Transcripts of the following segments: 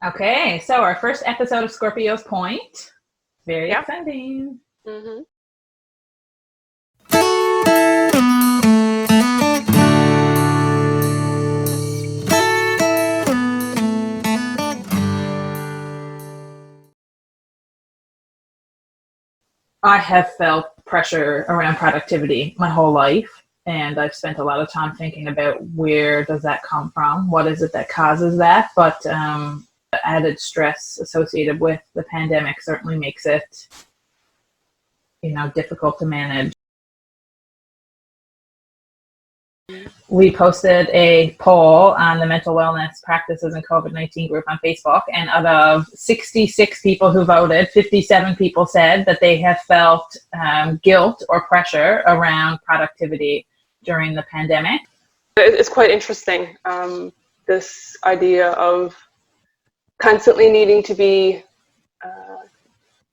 Okay, so our first episode of Scorpio's Point. Very Yeah. exciting. Mm-hmm. I have felt pressure around productivity my whole life, and I've spent a lot of time thinking about where does that come from? What is it that causes that? But the added stress associated with the pandemic certainly makes it, difficult to manage. We posted a poll on the mental wellness practices and COVID-19 group on Facebook, and out of 66 people who voted, 57 people said that they have felt guilt or pressure around productivity during the pandemic. It's quite interesting, this idea of constantly needing to be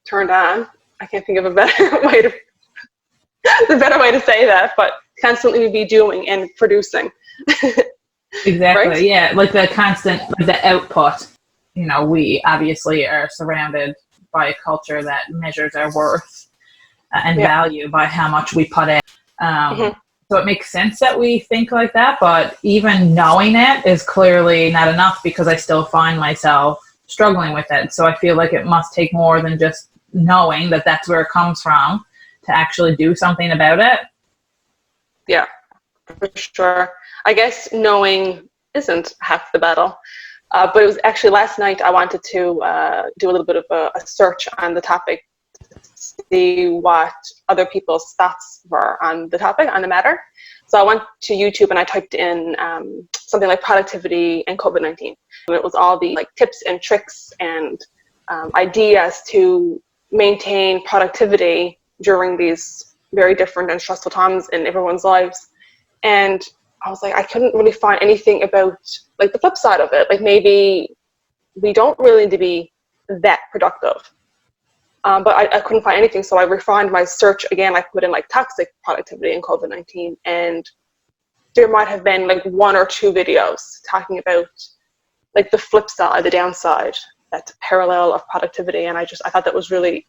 turned on. I can't think of a better way to the better way to say that, but constantly be doing and producing. Exactly. Right? Yeah, like the constant, like the output. We obviously are surrounded by a culture that measures our worth and Yeah. value by how much we put in. Mm-hmm. So it makes sense that we think like that, but even knowing it is clearly not enough because I still find myself struggling with it. So I feel like it must take more than just knowing that that's where it comes from to actually do something about it. Yeah, for sure. I guess knowing isn't half the battle. But it was actually last night I wanted to do a little bit of a search on the topic, see what other people's thoughts were on the topic, on the matter. So I went to YouTube and I typed in something like productivity and COVID-19. And it was all the tips and tricks and ideas to maintain productivity during these very different and stressful times in everyone's lives. And I was like, I couldn't really find anything about the flip side of it. Like maybe we don't really need to be that productive. But I couldn't find anything, so I refined my search again. I put in toxic productivity and COVID-19, and there might have been one or two videos talking about the flip side, the downside, that parallel of productivity, and I thought that was really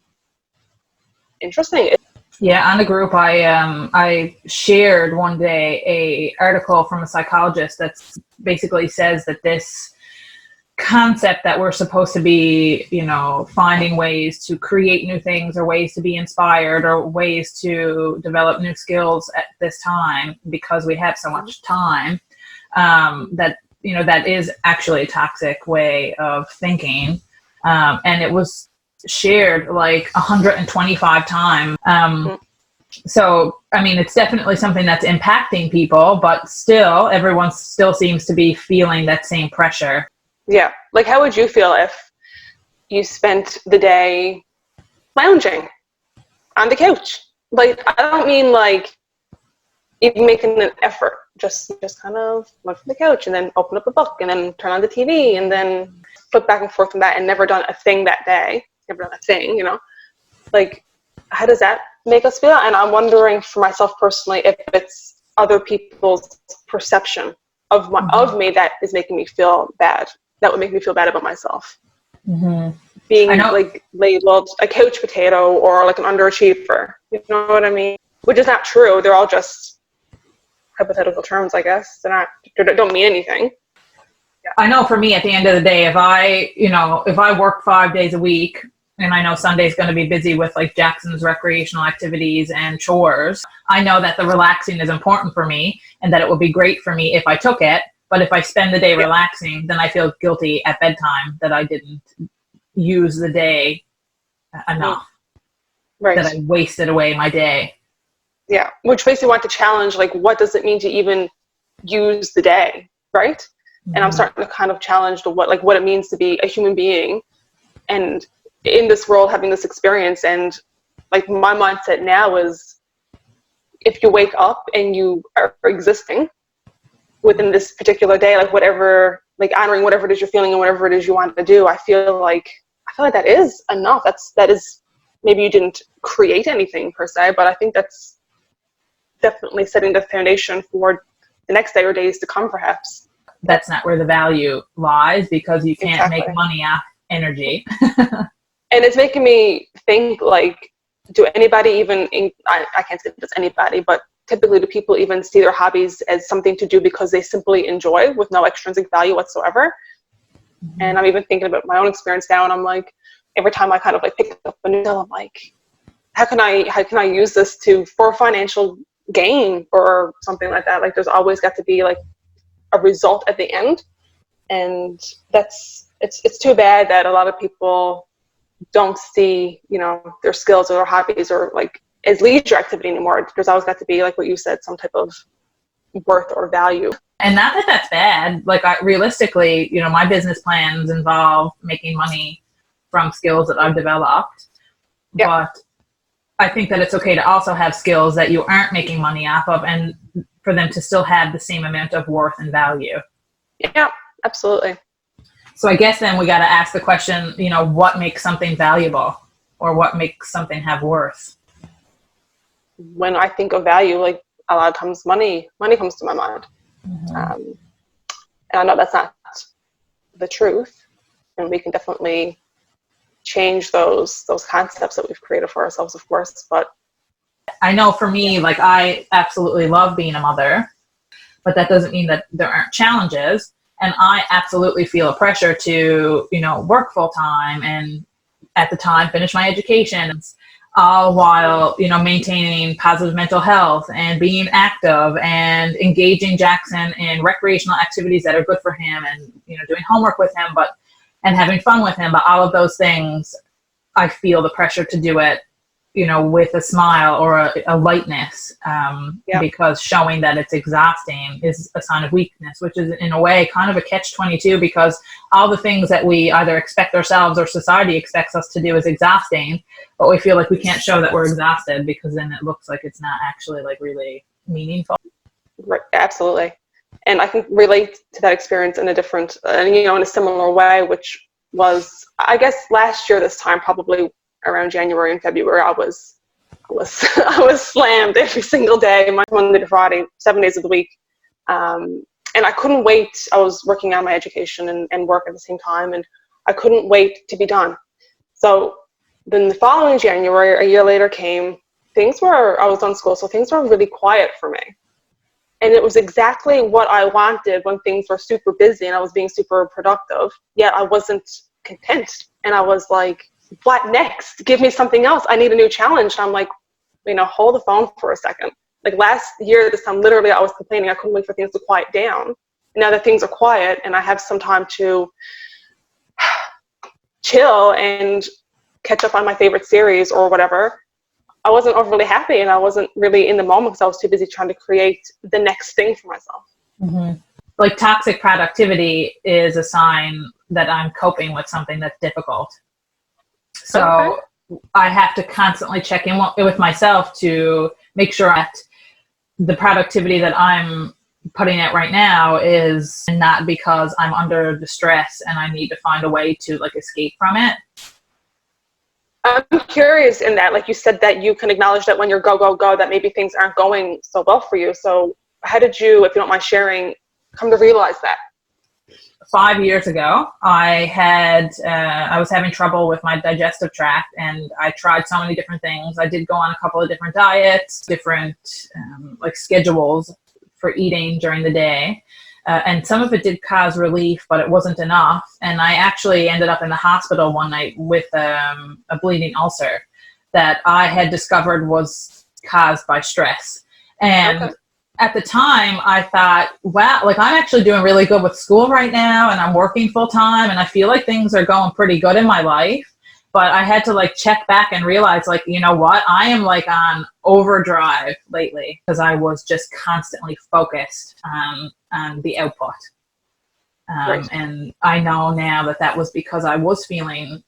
interesting. Yeah, on the group, I shared one day a article from a psychologist that basically says that this concept that we're supposed to be, finding ways to create new things or ways to be inspired or ways to develop new skills at this time because we have so much time, that is actually a toxic way of thinking. And it was shared 125 times. So, I mean, it's definitely something that's impacting people, but still, everyone still seems to be feeling that same pressure. Yeah. How would you feel if you spent the day lounging on the couch? I don't mean even making an effort. Just kind of went from the couch and then open up a book and then turn on the TV and then flip back and forth from that and never done a thing that day. Never done a thing, how does that make us feel? And I'm wondering for myself personally if it's other people's perception of me that is making me feel bad. That would make me feel bad about myself. Mm-hmm. Being labeled a couch potato or an underachiever. You know what I mean? Which is not true. They're all just hypothetical terms, I guess. They don't mean anything. Yeah. I know for me, at the end of the day, if I work 5 days a week, and I know Sunday's going to be busy with Jackson's recreational activities and chores, I know that the relaxing is important for me and that it would be great for me if I took it. But if I spend the day relaxing, then I feel guilty at bedtime that I didn't use the day enough, right? That I wasted away my day. Yeah, which makes me want to challenge, what does it mean to even use the day, right? Mm-hmm. And I'm starting to kind of challenge what it means to be a human being and in this world having this experience. And my mindset now is if you wake up and you are existing within this particular day, whatever, honoring whatever it is you're feeling and whatever it is you want to do, I feel like that is enough. That is, maybe you didn't create anything per se, but I think that's definitely setting the foundation for the next day or days to come, perhaps. that's not where the value lies, because you can't Exactly. make money off energy. And it's making me think, like, do anybody even, I can't say it's anybody, but typically do people even see their hobbies as something to do because they simply enjoy with no extrinsic value whatsoever? Mm-hmm. And I'm even thinking about my own experience now, and I'm like, every time I kind of like pick up a new skill, I'm like, how can I use this for financial gain or something like that? Like, there's always got to be like a result at the end. And it's too bad that a lot of people don't see, you know, their skills or their hobbies or like as leisure activity anymore. There's always got to be, like what you said, some type of worth or value. And not that that's bad. Like, realistically, you know, my business plans involve making money from skills that I've developed. Yeah. But I think that it's okay to also have skills that you aren't making money off of, and for them to still have the same amount of worth and value. Yeah, absolutely. So I guess then we got to ask the question, you know, what makes something valuable, or what makes something have worth? When I think of value, like, a lot of times money comes to my mind. Mm-hmm. And I know that's not the truth, and we can definitely change those concepts that we've created for ourselves, of course. But I know for me, like, I absolutely love being a mother, but that doesn't mean that there aren't challenges. And I absolutely feel a pressure to, you know, work full time and at the time finish my education, all while, you know, maintaining positive mental health and being active and engaging Jackson in recreational activities that are good for him, and, you know, doing homework with him, and having fun with him. But all of those things, I feel the pressure to do it, you know, with a smile or a lightness, because showing that it's exhausting is a sign of weakness, which is in a way kind of a catch-22, because all the things that we either expect ourselves or society expects us to do is exhausting, but we feel like we can't show that we're exhausted, because then it looks like it's not actually like really meaningful. Right, absolutely. And I can relate to that experience in a different, you know, in a similar way, which was, I guess, last year this time, probably around January and February, I was slammed every single day, Monday to Friday, 7 days of the week. And I couldn't wait. I was working on my education and work at the same time, and I couldn't wait to be done. So then the following January, a year later came, I was on school, so things were really quiet for me. And it was exactly what I wanted when things were super busy and I was being super productive, yet I wasn't content. And I was like, what next? Give me something else. I need a new challenge. And I'm like, you know, hold the phone for a second. Like, last year, this time, literally, I was complaining I couldn't wait for things to quiet down. Now that things are quiet and I have some time to chill and catch up on my favorite series or whatever, I wasn't overly happy, and I wasn't really in the moment because I was too busy trying to create the next thing for myself. Mm-hmm. Like, toxic productivity is a sign that I'm coping with something that's difficult. So I have to constantly check in with myself to make sure that the productivity that I'm putting out right now is not because I'm under distress and I need to find a way to, like, escape from it. I'm curious in that, like you said, that you can acknowledge that when you're go, that maybe things aren't going so well for you. So how did you, if you don't mind sharing, come to realize that? 5 years ago, I was having trouble with my digestive tract, and I tried so many different things. I did go on a couple of different diets, different like schedules for eating during the day. And some of it did cause relief, but it wasn't enough. And I actually ended up in the hospital one night with a bleeding ulcer that I had discovered was caused by stress. And at the time, I thought, wow, like, I'm actually doing really good with school right now, and I'm working full time, and I feel like things are going pretty good in my life. But I had to, like, check back and realize, like, you know what? I am, like, on overdrive lately, because I was just constantly focused on the output. Right. And I know now that was because I was feeling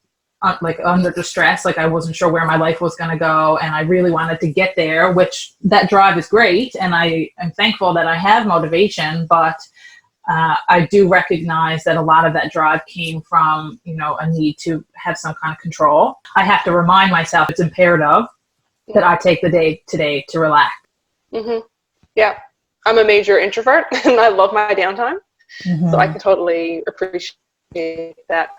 like under distress, like I wasn't sure where my life was going to go, and I really wanted to get there, which that drive is great, and I am thankful that I have motivation, but I do recognize that a lot of that drive came from, you know, a need to have some kind of control. I have to remind myself it's imperative that I take the day today to relax. Mm-hmm. Yeah. I'm a major introvert and I love my downtime. So I can totally appreciate that.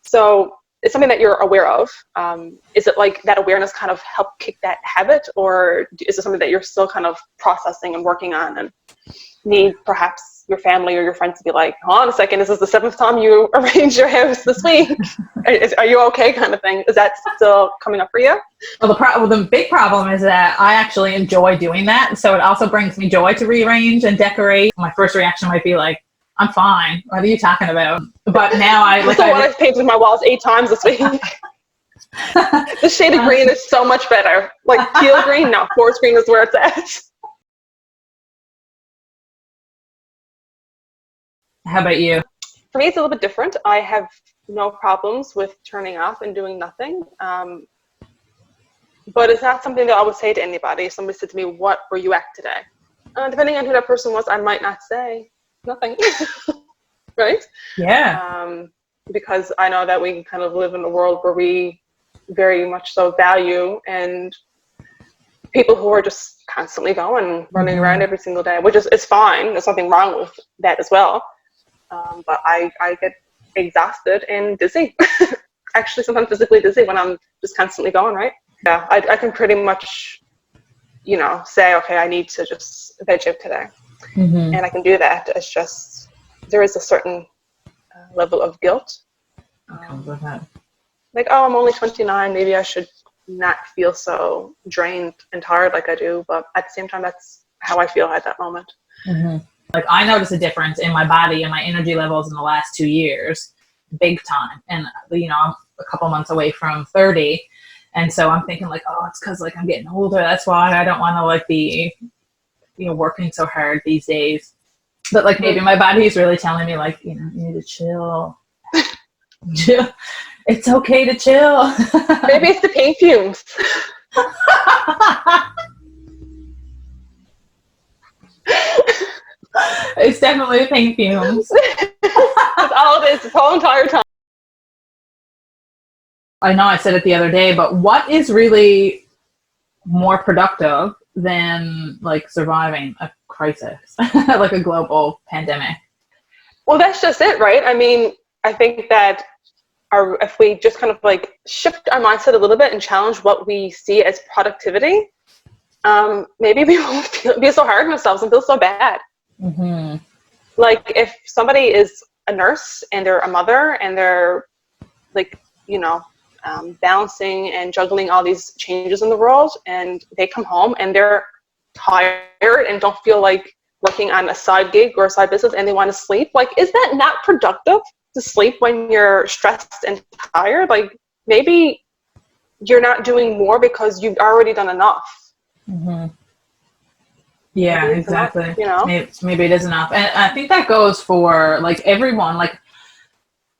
So it's something that you're aware of. Is it like that awareness kind of helped kick that habit, or is it something that you're still kind of processing and working on and need perhaps your family or your friends to be like, hold on a second, this is the 7th time you arranged your house this week. Are you okay, kind of thing? Is that still coming up for you? Well, the big problem is that I actually enjoy doing that. So it also brings me joy to rearrange and decorate. My first reaction might be like, I'm fine. What are you talking about? But now I've painted my walls 8 times this week. The shade of green is so much better. Like teal green, no, forest green is where it's at. How about you? For me, it's a little bit different. I have no problems with turning off and doing nothing. But it's not something that I would say to anybody. If somebody said to me, what were you at today? Depending on who that person was, I might not say nothing. Right? Yeah. Because I know that we kind of live in a world where we very much so value and people who are just constantly going, running around every single day, which is fine. There's nothing wrong with that as well. But I get exhausted and dizzy. Actually, sometimes physically dizzy when I'm just constantly going, right? Yeah, I can pretty much, say, okay, I need to just veg out today. And I can do that. It's just, there is a certain level of guilt. Like, oh, I'm only 29. Maybe I should not feel so drained and tired like I do. But at the same time, that's how I feel at that moment. Like I noticed a difference in my body and my energy levels in the last 2 years, big time. And I'm a couple months away from 30, and so I'm thinking like, oh, it's because like I'm getting older. That's why I don't want to like be, working so hard these days. But like maybe my body is really telling me like, you need to chill. It's okay to chill. Maybe it's the paint fumes. It's definitely the paint fumes. That's all it is this whole entire time. I know I said it the other day, but what is really more productive than like surviving a crisis, like a global pandemic? Well, that's just it, right? I mean, I think that if we just kind of like shift our mindset a little bit and challenge what we see as productivity, maybe we won't be so hard on ourselves and feel so bad. Like if somebody is a nurse and they're a mother and they're like, balancing and juggling all these changes in the world, and they come home and they're tired and don't feel like working on a side gig or a side business and they want to sleep, like, is that not productive to sleep when you're stressed and tired? Like maybe you're not doing more because you've already done enough. Yeah, maybe exactly. Enough, maybe it is enough. And I think that goes for like everyone, like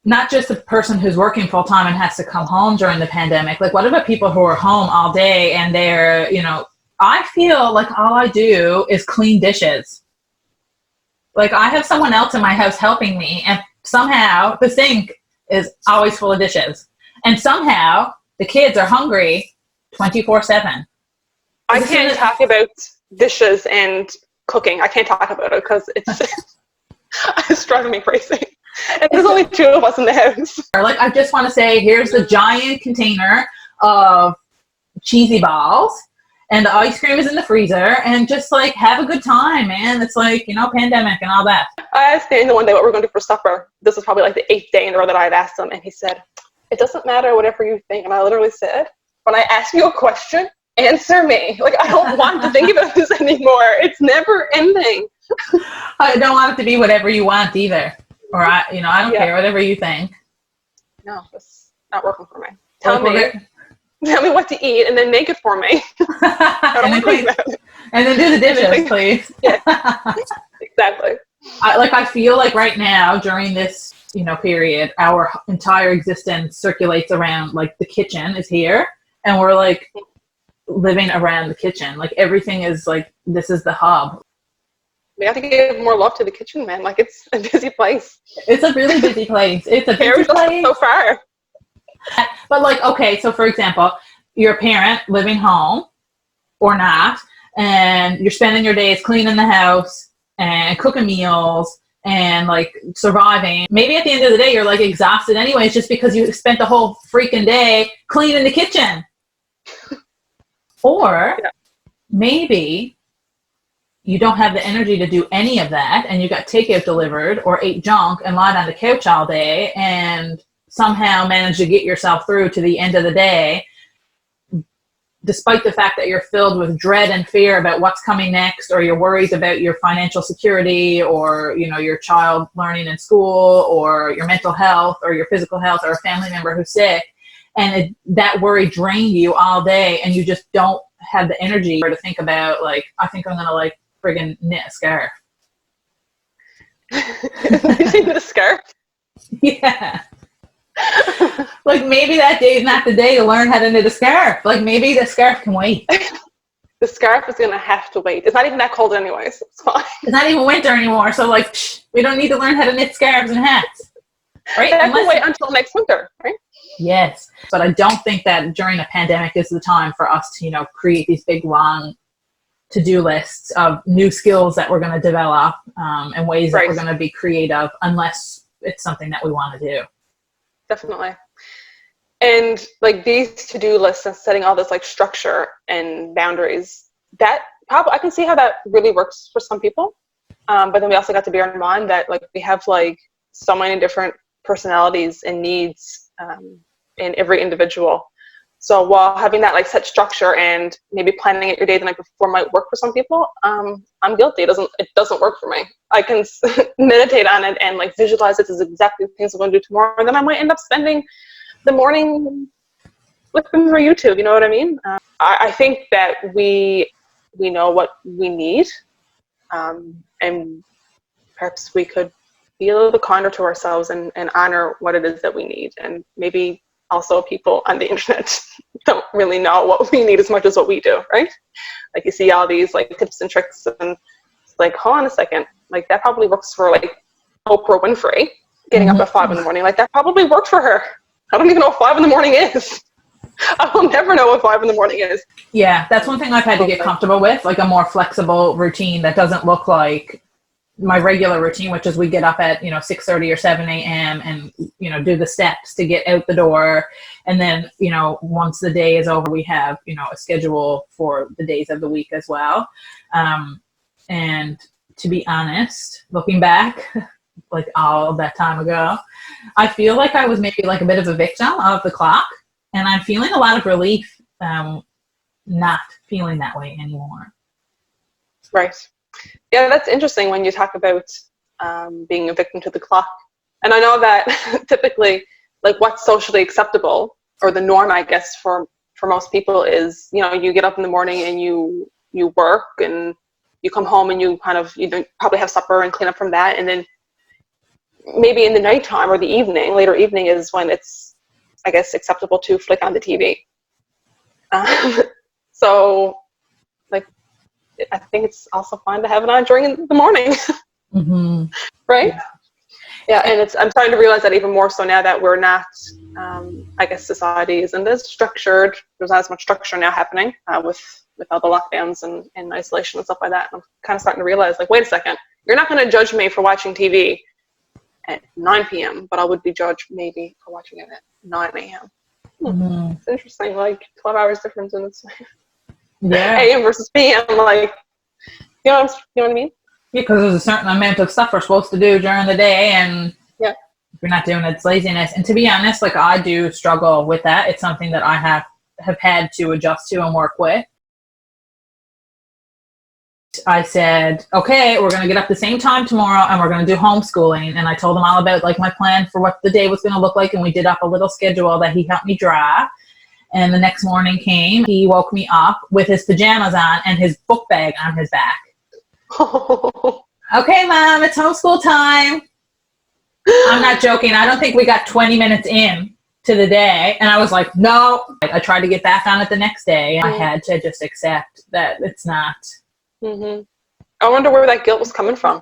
not just the person who's working full time and has to come home during the pandemic. Like what about people who are home all day and they're, I feel like all I do is clean dishes. Like I have someone else in my house helping me, and somehow the sink is always full of dishes. And somehow the kids are hungry 24/7. I can't talk about dishes and cooking. I can't talk about it because it's driving me crazy. And there's only 2 of us in the house. Like I just want to say, here's the giant container of cheesy balls, and the ice cream is in the freezer, and just like have a good time, man. It's like, pandemic and all that. I asked Daniel one day what we're going to do for supper. This was probably like the 8th day in a row that I had asked him, and he said, it doesn't matter whatever you think. And I literally said, when I ask you a question, answer me. Like I don't want to think about this anymore. It's never ending. I don't want it to be whatever you want either. Or I don't care, whatever you think. No, it's not working for me. Tell me what to eat and then make it for me. And then do the dishes, please. Yeah, exactly. I feel like right now during this, period, our entire existence circulates around like the kitchen is here, and we're like living around the kitchen. Like everything is like, this is the hub. We have to give more love to the kitchen, man. Like it's a busy place. It's a really busy place. It's a busy place. So far. But like, okay, so for example, you're a parent living home or not, and you're spending your days cleaning the house and cooking meals and like surviving. Maybe at the end of the day, you're like exhausted anyways, just because you spent the whole freaking day cleaning the kitchen. Or maybe you don't have the energy to do any of that, and you got takeout delivered or ate junk and lied on the couch all day and somehow managed to get yourself through to the end of the day, despite the fact that you're filled with dread and fear about what's coming next, or you're worried about your financial security, or, you know, your child learning in school, or your mental health, or your physical health, or a family member who's sick. And that worry drained you all day, and you just don't have the energy to think about, like, I think I'm going to, like, friggin' knit a scarf. Knitting a scarf? Yeah. Like, maybe that day is not the day to learn how to knit a scarf. Like, maybe the scarf can wait. The scarf is going to have to wait. It's not even that cold anyways. It's fine. It's not even winter anymore. So, like, we don't need to learn how to knit scarves and hats. Right? That can wait until next winter, right? Yes. But I don't think that during a pandemic is the time for us to, you know, create these big, long to-do lists of new skills that we're going to develop and ways that we're going to be creative, unless it's something that we want to do. Definitely. And like these to-do lists and setting all this like structure and boundaries, that probably, I can see how that really works for some people. But then we also got to bear in mind that like we have like so many different personalities and needs in every individual. So while having that like set structure and maybe planning out your day the night before might work for some people, I'm guilty. It doesn't work for me. I can meditate on it and like visualize it as exactly the things I'm going to do tomorrow, and then I might end up spending the morning flipping through YouTube. You know what I mean? I think that we know what we need, and perhaps we could be a little bit kinder to ourselves and honor what it is that we need. And maybe also people on the internet don't really know what we need as much as what we do, right? Like you see all these like tips and tricks, and it's like, hold on a second, like that probably works for like Oprah Winfrey getting up at 5 in the morning. Like that probably worked for her. I don't even know what 5 in the morning is. I will never know what 5 in the morning is. Yeah, that's one thing I've had to get comfortable with, like a more flexible routine that doesn't look like my regular routine, which is we get up at, 6:30 or 7 a.m. and, do the steps to get out the door. And then, once the day is over, we have, a schedule for the days of the week as well. And to be honest, looking back, like all of that time ago, I feel like I was maybe like a bit of a victim of the clock. And I'm feeling a lot of relief not feeling that way anymore. Right. Yeah, that's interesting when you talk about being a victim to the clock. And I know that typically, like what's socially acceptable, or the norm, I guess, for most people is, you get up in the morning and you work and you come home and you kind of, probably have supper and clean up from that. And then maybe in the nighttime or the evening, later evening is when it's, I guess, acceptable to flick on the TV. So, like, I think it's also fine to have it on during the morning. Mm-hmm. Right? Yeah, and I'm starting to realize that even more so now that we're not, I guess society isn't as structured. There's not as much structure now happening with all the lockdowns and isolation and stuff like that. I'm kind of starting to realize, like, wait a second, you're not going to judge me for watching TV at 9 p.m., but I would be judged maybe for watching it at 9 a.m. Mm-hmm. It's interesting, like 12 hours difference in it's AM versus PM, like, you know what I mean? Yeah, because there's a certain amount of stuff we're supposed to do during the day, and if you're not doing it, it's laziness. And to be honest, like I do struggle with that. It's something that I have had to adjust to and work with. I said, okay, we're going to get up the same time tomorrow and we're going to do homeschooling. And I told him all about like my plan for what the day was going to look like. And we did up a little schedule that he helped me draw. And the next morning came, he woke me up with his pajamas on and his book bag on his back. Okay, Mom, it's homeschool time. I'm not joking. I don't think we got 20 minutes in to the day. And I was like, no. I tried to get back on it the next day. I had to just accept that it's not. Mm-hmm. I wonder where that guilt was coming from.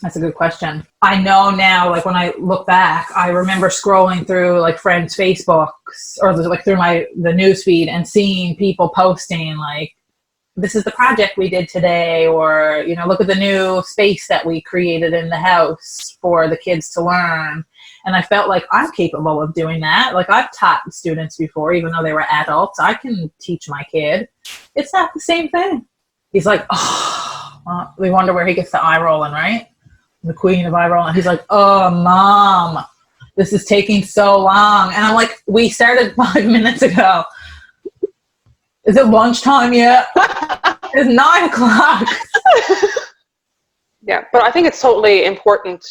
That's a good question. I know now, like when I look back, I remember scrolling through like friends' Facebooks or like through the news feed and seeing people posting like this is the project we did today, or, you know, look at the new space that we created in the house for the kids to learn. And I felt like I'm capable of doing that. Like, I've taught students before, even though they were adults. I can teach my kid. It's not the same thing. He's like, oh, well, we wonder where he gets the eye rolling, right? The queen of eye rolling. He's like, oh, Mom, this is taking so long. And I'm like, we started 5 minutes ago. Is it lunchtime yet? It's 9 o'clock. Yeah, but I think it's totally important,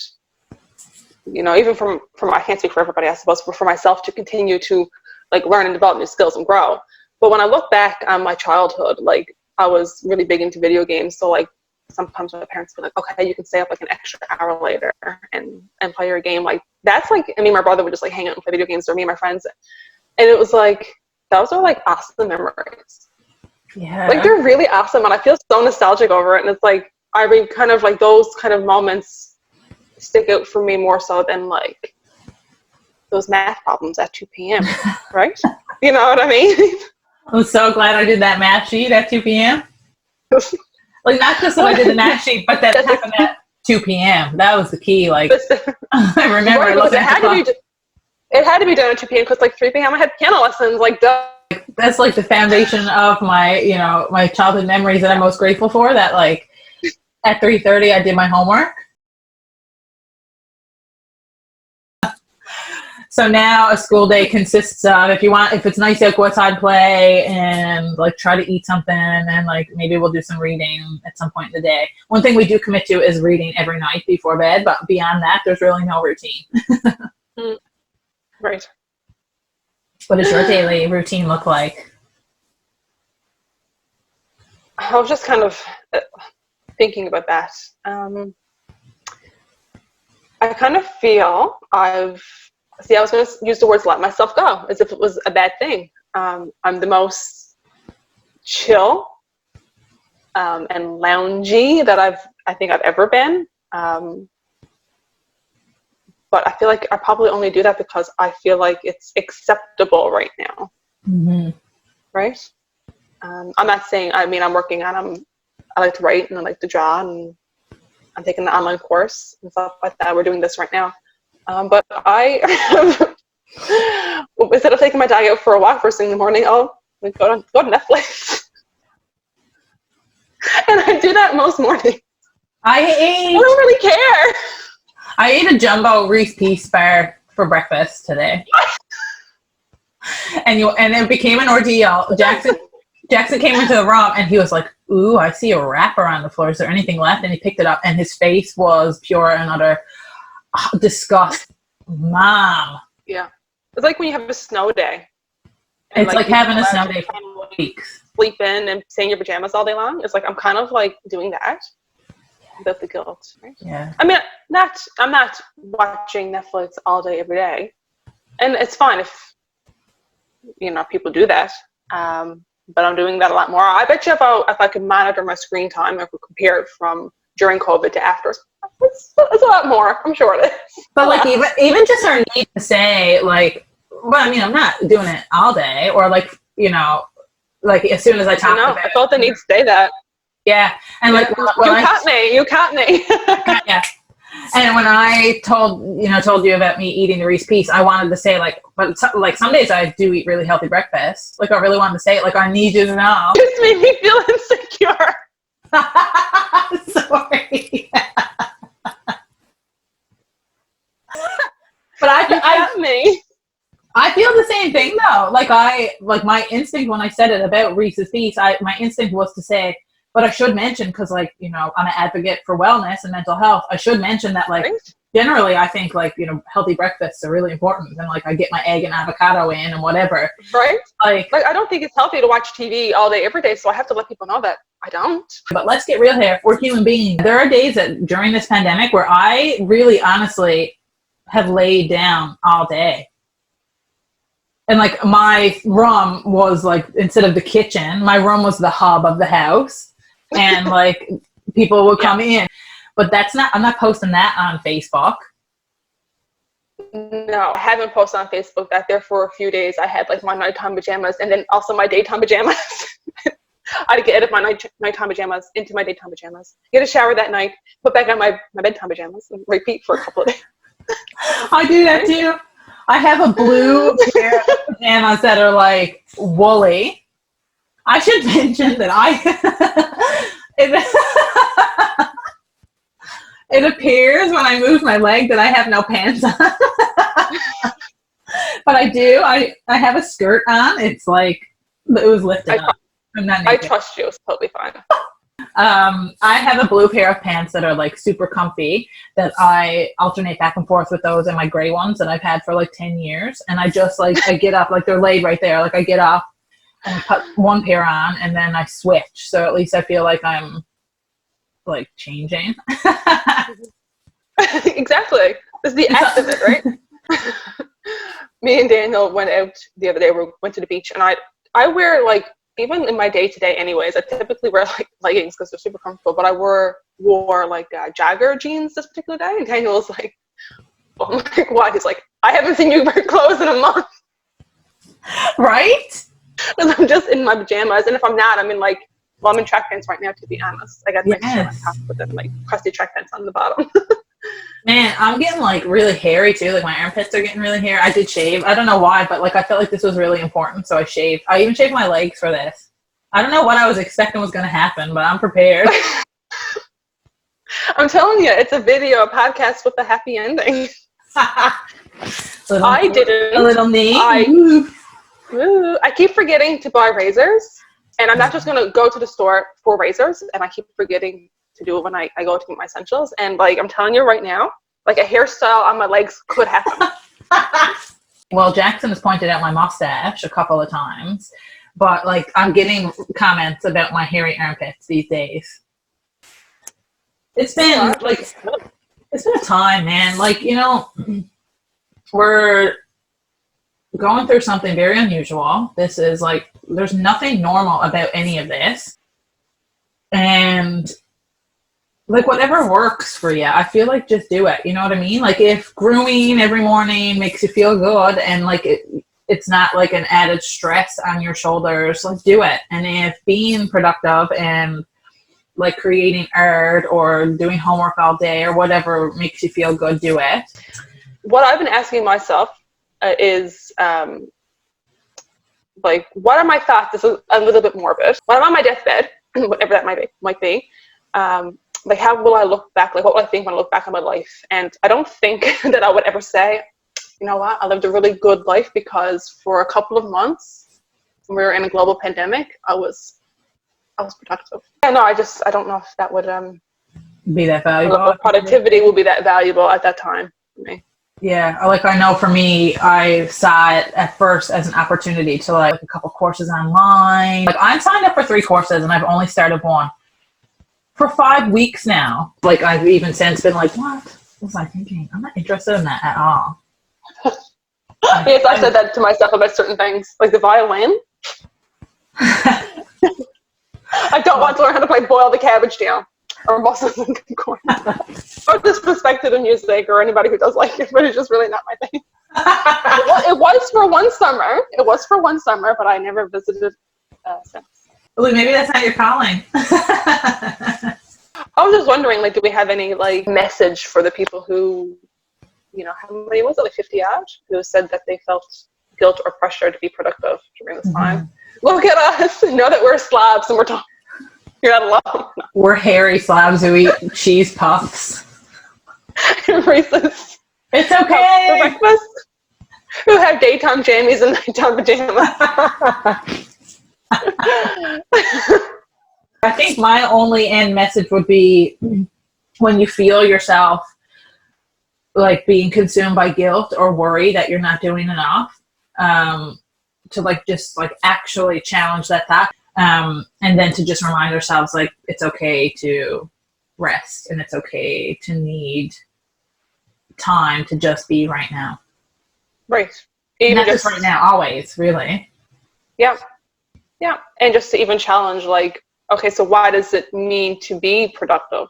you know, even from I can't speak for everybody, I suppose, but for myself to continue to like learn and develop new skills and grow. But when I look back on my childhood, like I was really big into video games. So like sometimes my parents would be like, okay, you can stay up like an extra hour later and play your game. Like that's like, I mean, my brother would just like hang out and play video games, or me and my friends. And it was like, those are like awesome memories. Yeah. Like they're really awesome. And I feel so nostalgic over it. And it's like, I mean, kind of like those kind of moments stick out for me more so than like those math problems at 2 p.m. Right? You know what I mean? I'm so glad I did that math sheet at 2 p.m. Like, not just that I did the math sheet, but that happened at 2 p.m. That was the key. Like, I remember right, looking at the clock. It had to be done at 2 p.m. because like 3 p.m. I had piano lessons. Like, duh. That's like the foundation of my, you know, my childhood memories that I'm most grateful for. That like at 3:30 I did my homework. So now a school day consists of, if it's nice out, go outside, play, and like try to eat something, and like maybe we'll do some reading at some point in the day. One thing we do commit to is reading every night before bed, but beyond that, there's really no routine. Right. What does your daily routine look like? I was just kind of thinking about that. I kind of feel I was going to use the words let myself go, as if it was a bad thing. I'm the most chill and loungy that I think I've ever been. But I feel like I probably only do that because I feel like it's acceptable right now. Mm-hmm. Right? I'm not saying, I mean, I'm working on, I like to write and I like to draw, and I'm taking an online course and stuff like that. We're doing this right now. But instead of taking my dog out for a walk first thing in the morning, I'll go to Netflix. And I do that most mornings. I don't really care. I ate a jumbo Reese Peace bar for breakfast today. And it became an ordeal. Jackson came into the room and he was like, ooh, I see a wrapper on the floor. Is there anything left? And he picked it up and his face was pure and utter disgust. Mom. Yeah. It's like when you have a snow day. It's like having a snow day for weeks. Sleep in and stay in your pajamas all day long. It's like I'm kind of like doing that without the guilt. Right? Yeah. I mean, I'm not watching Netflix all day every day. And it's fine if, you know, people do that. But I'm doing that a lot more. I bet you if I could monitor my screen time, I could compare it from during COVID to after. It's a lot more. I'm sure it is. But like even just our need to say like, well, I mean, I'm not doing it all day, or like, you know, like as soon as I talk about it. I felt the need to say that. Yeah, and like you caught me. Yeah. And when I told you about me eating the Reese Peace, I wanted to say like, but like some days I do eat really healthy breakfast. Like I really wanted to say it. Like I need you to know. It just made me feel insecure. Sorry. But I feel the same thing though. Like my instinct when I said it about Reese's Peace, my instinct was to say, but I should mention, because like, you know, I'm an advocate for wellness and mental health. I should mention that like generally I think like, you know, healthy breakfasts are really important, and like I get my egg and avocado in and whatever. Right. Like I don't think it's healthy to watch TV all day every day, so I have to let people know that I don't. But let's get real here. We're human beings. There are days that during this pandemic where I really honestly have laid down all day. And like my room was like, instead of the kitchen, my room was the hub of the house. And like people would come in. But I'm not posting that on Facebook. No, I haven't posted on Facebook that there for a few days I had like my nighttime pajamas and then also my daytime pajamas. I'd get out of my nighttime pajamas into my daytime pajamas, get a shower that night, put back on my bedtime pajamas, and repeat for a couple of days. I do that too. I have a blue pair of pajamas that are like woolly. I should mention that it appears when I move my leg that I have no pants on. But I do. I have a skirt on. It's like it was lifted up. I'm not naked. I trust you. It's totally fine. I have a blue pair of pants that are like super comfy that I alternate back and forth with those and my gray ones that I've had for like 10 years. And I just like, I get up, like they're laid right there. Like I get up and put one pair on and then I switch. So at least I feel like I'm like changing. Exactly. It's the act of it, right? Me and Daniel went out the other day. We went to the beach, and I wear like, even in my day-to-day anyways, I typically wear like leggings because they're super comfortable, but I wore like jogger jeans this particular day, and Daniel was like, oh my God. He's like, I haven't seen you wear clothes in a month. Right? Because I'm just in my pajamas, and if I'm not, I'm in like, well, I'm in track pants right now, to be honest. I got my shirt on top, but then like crusty track pants on the bottom. Man, I'm getting like really hairy too. Like my armpits are getting really hairy. I did shave. I don't know why, but like I felt like this was really important, so I shaved. I even shaved my legs for this. I don't know what I was expecting was going to happen, but I'm prepared. I'm telling you, it's a video, a podcast with a happy ending. I didn't. A little knee. I keep forgetting to buy razors, and I'm not just going to go to the store for razors, and I keep forgetting to do it when I go to get my essentials. And like, I'm telling you right now, like a hairstyle on my legs could happen. Well, Jackson has pointed out my mustache a couple of times, but like I'm getting comments about my hairy armpits these days. It's been like, it's been a time, man. Like, you know, we're going through something very unusual. This is like, there's nothing normal about any of this. And like whatever works for you, I feel like just do it. You know what I mean? Like if grooming every morning makes you feel good and like it's not like an added stress on your shoulders, like do it. And if being productive and like creating art or doing homework all day or whatever makes you feel good, do it. What I've been asking myself is like, what are my thoughts? This is a little bit morbid. When I'm on my deathbed, whatever that might be, like how will I look back? Like what will I think when I look back on my life? And I don't think that I would ever say, you know what, I lived a really good life because for a couple of months when we were in a global pandemic, I was productive. Yeah, no, I don't know if that would be that valuable. Productivity will be that valuable at that time for me. Yeah, like I know for me, I saw it at first as an opportunity to like a couple courses online. Like I'm signed up for 3 courses and I've only started 1. For 5 weeks now. Like I've even since been like, what was I thinking? I'm not interested in that at all. Yes, I said that to myself about certain things, like the violin. I don't want to learn how to play Boil the Cabbage Down or Muscles and Corn or disrespect to the music or anybody who does like it, but it's just really not my thing. It was for one summer. It was for one summer, but I never visited since. Well, maybe that's not your calling. I was just wondering, like, do we have any like message for the people who, you know, how many was it, like 50 odd, who said that they felt guilt or pressure to be productive during this time? Look at us, know that we're slobs and we're talking. You're not alone. We're hairy slobs who eat cheese puffs. Reese's. It's okay. For breakfast. Who have daytime jammies and nighttime pajamas. I think my only end message would be when you feel yourself like being consumed by guilt or worry that you're not doing enough, to like just like actually challenge that thought, and then to just remind ourselves like it's okay to rest and it's okay to need time to just be right now. Right. Even not just right now, always, really. Yeah. Yeah. And just to even challenge, like, okay, so why does it mean to be productive?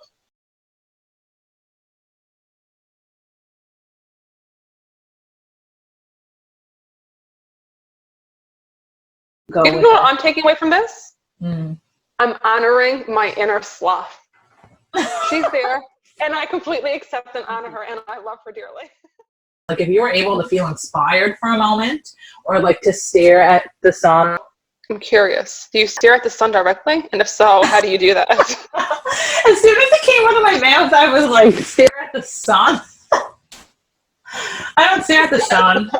You know what I'm taking away from this? I'm honoring my inner sloth. She's there, and I completely accept and honor her, and I love her dearly. Like if you were able to feel inspired for a moment, or like to stare at the sun. I'm curious. Do you stare at the sun directly? And if so, how do you do that? As soon as it came out of my mouth, I was like, stare at the sun. I don't stare at the sun.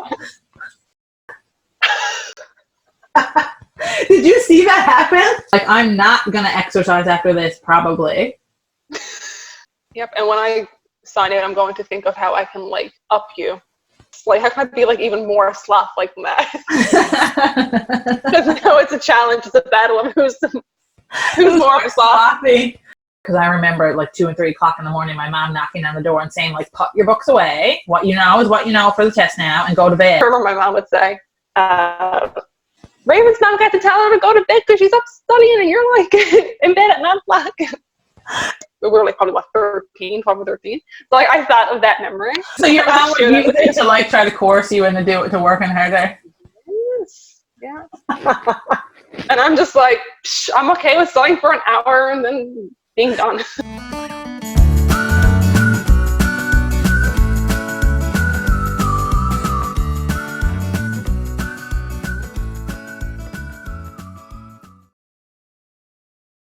Did you see that happen? Like, I'm not gonna exercise after this, probably. Yep. And when I sign it, I'm going to think of how I can like up you. Like, how can I be like even more sloth like than that? Because now it's a challenge. It's a battle of who's more of a sloth. Because I remember like 2 and 3 o'clock in the morning, my mom knocking on the door and saying like, "Put your books away. What you know is what you know for the test now, and go to bed." I remember my mom would say, Raven's mom got to tell her to go to bed because she's up studying, and you're like in bed at 9 o'clock. We were like probably what 13, 12 or 13. So like I thought of that memory. So your mom would use it to like try to coerce you into to work in her day. Yes. Yeah. And I'm just like, I'm okay with studying for an hour and then being done.